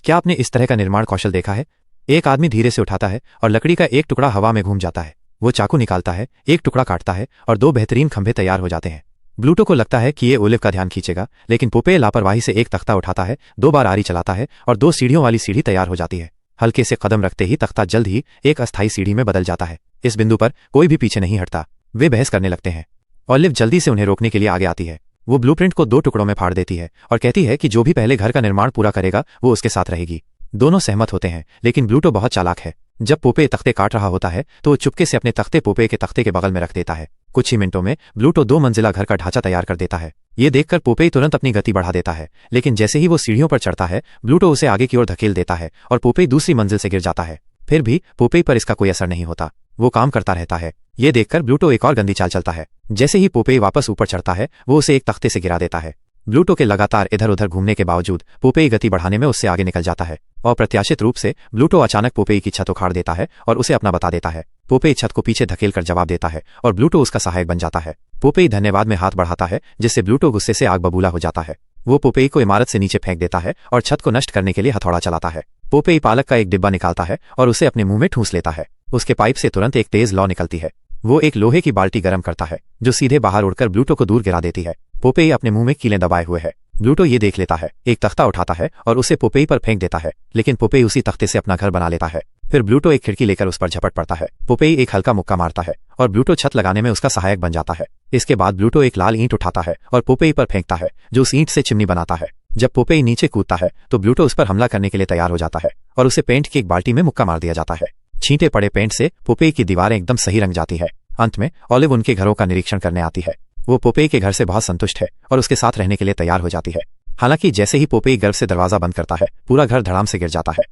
क्या आपने इस तरह का निर्माण कौशल देखा है? एक आदमी धीरे से उठाता है और लकड़ी का एक टुकड़ा हवा में घूम जाता है। वो चाकू निकालता है, एक टुकड़ा काटता है और दो बेहतरीन खंभे तैयार हो जाते हैं। ब्लूटो को लगता है कि ये ओलिव का ध्यान खींचेगा, लेकिन पोपेय लापरवाही से एक तख्ता उठाता है, 2 बार आरी चलाता है और 2 सीढ़ियों वाली सीढ़ी तैयार हो जाती है। हल्के से कदम रखते ही तख्ता जल्द ही एक अस्थायी सीढ़ी में बदल जाता है। इस बिंदु पर कोई भी पीछे नहीं हटता। वे बहस करने लगते हैं। ओलिव जल्दी से उन्हें रोकने के लिए आगे आती है। वो ब्लूप्रिंट को 2 टुकड़ों में फाड़ देती है और कहती है कि जो भी पहले घर का निर्माण पूरा करेगा वो उसके साथ रहेगी। दोनों सहमत होते हैं, लेकिन ब्लूटो बहुत चालाक है। जब पोपेय तख्ते काट रहा होता है तो वो चुपके से अपने तख्ते पोपेय के तख्ते के बगल में रख देता है। कुछ ही मिनटों में ब्लूटो 2 मंजिला घर का ढांचा तैयार कर देता है। ये देखकर पोपेय तुरंत अपनी गति बढ़ा देता है, लेकिन जैसे ही वो सीढ़ियों पर चढ़ता है ब्लूटो उसे आगे की ओर धकेल देता है और पोपेय दूसरी मंजिल से गिर जाता है। फिर भी पोपेय पर इसका कोई असर नहीं होता। वो काम करता रहता है। ये देखकर ब्लूटो एक और गंदी चाल चलता है। जैसे ही पोपेय वापस ऊपर चढ़ता है वो उसे एक तख्ते से गिरा देता है। ब्लूटो के लगातार इधर उधर घूमने के बावजूद पोपेय गति बढ़ाने में उससे आगे निकल जाता है। अप्रत्याशित रूप से ब्लूटो अचानक पोपेय की छत उखाड़ देता है और उसे अपना बता देता है। पोपेय छत को पीछे धकेल कर जवाब देता है और ब्लूटो उसका सहायक बन जाता है। पोपेय धन्यवाद में हाथ बढ़ाता है, जिससे ब्लूटो गुस्से से आग बबूला हो जाता है। वो पोपेय को इमारत से नीचे फेंक देता है और छत को नष्ट करने के लिए हथौड़ा चलाता है। पोपेय पालक का एक डिब्बा निकालता है और उसे अपने मुंह में ठूंस लेता है। उसके पाइप से तुरंत एक तेज लौ निकलती है। वो एक लोहे की बाल्टी गर्म करता है जो सीधे बाहर उड़कर ब्लूटो को दूर गिरा देती है। पोपेय अपने मुंह में कीलें दबाए हुए है। ब्लूटो ये देख लेता है, एक तख्ता उठाता है और उसे पोपेय पर फेंक देता है, लेकिन पोपेय उसी तख्ते से अपना घर बना लेता है। फिर ब्लूटो एक खिड़की लेकर उस पर झपट पड़ता है। पोपेय एक हल्का मुक्का मारता है और ब्लूटो छत लगाने में उसका सहायक बन जाता है। इसके बाद ब्लूटो एक लाल ईंट उठाता है और पोपेय पर फेंकता है, जो उस ईंट से चिमनी बनाता है। जब पोपेय नीचे कूदता है तो ब्लूटो उस पर हमला करने के लिए तैयार हो जाता है और उसे पेंट की एक बाल्टी में मुक्का मार दिया जाता है। छींटे पड़े पेंट से पोपेय की दीवारें एकदम सही रंग जाती है। अंत में ओलिव उनके घरों का निरीक्षण करने आती है। वो पोपेय के घर से बहुत संतुष्ट है और उसके साथ रहने के लिए तैयार हो जाती है। हालांकि जैसे ही पोपेय गर्व से दरवाजा बंद करता है पूरा घर धड़ाम से गिर जाता है।